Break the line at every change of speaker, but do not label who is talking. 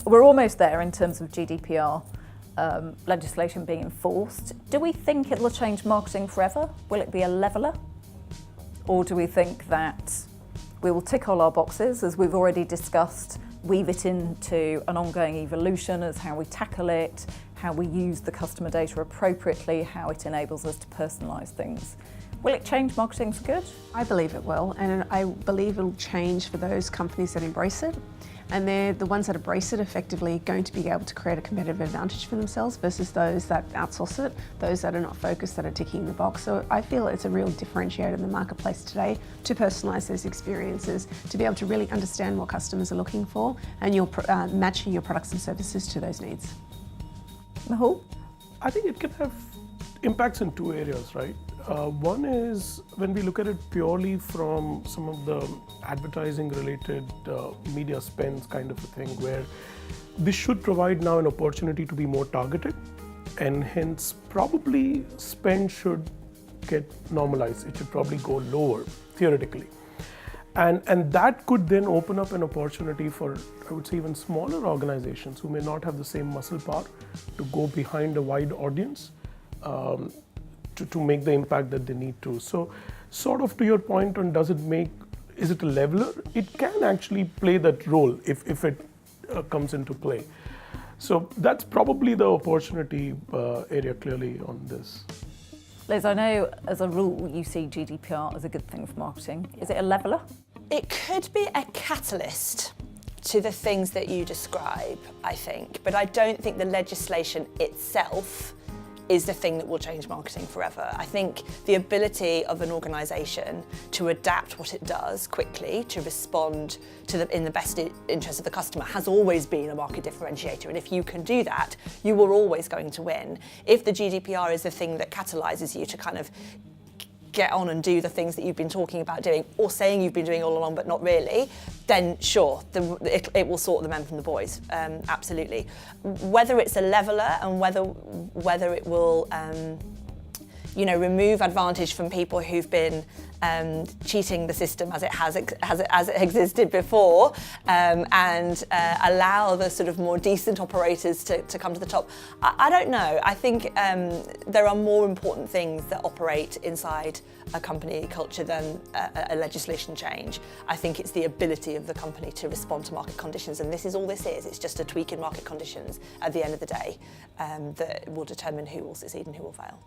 we're almost there in terms of GDPR legislation being enforced. Do we think it will change marketing forever? Will it be a leveller? Or do we think that we will tick all our boxes, as we've already discussed, weave it into an ongoing evolution as how we tackle it, how we use the customer data appropriately, how it enables us to personalise things? Will it change marketing for good?
I believe it will, and I believe it'll change for those companies that embrace it. And they're the ones that embrace it effectively going to be able to create a competitive advantage for themselves versus those that outsource it, those that are not focused, that are ticking the box. So I feel it's a real differentiator in the marketplace today to personalise those experiences, to be able to really understand what customers are looking for, and you're matching your products and services to those needs.
Mehul?
I think it can have impacts in two areas, right? One is when we look at it purely from some of the advertising related media spends kind of a thing, where this should provide now an opportunity to be more targeted, and hence probably spend should get normalized. It should probably go lower theoretically. And that could then open up an opportunity for, I would say, even smaller organizations who may not have the same muscle power to go behind a wide audience to make the impact that they need to. So sort of to your point on is it a leveler? It can actually play that role if it comes into play. So that's probably the opportunity area clearly on this.
Liz, I know as a rule you see GDPR as a good thing for marketing. Is it a leveller?
It could be a catalyst to the things that you describe, I think, but I don't think the legislation itself is the thing that will change marketing forever. I think the ability of an organisation to adapt what it does quickly, to respond to in the best interest of the customer, has always been a market differentiator. And if you can do that, you are always going to win. If the GDPR is the thing that catalyses you to kind of get on and do the things that you've been talking about doing, or saying you've been doing all along but not really, then sure, it will sort the men from the boys, absolutely. Whether it's a leveller and whether it will remove advantage from people who've been cheating the system as it existed before, and allow the sort of more decent operators to come to the top. I don't know. I think there are more important things that operate inside a company culture than a legislation change. I think it's the ability of the company to respond to market conditions, and this is all this is. It's just a tweak in market conditions at the end of the day that will determine who will succeed and who will fail.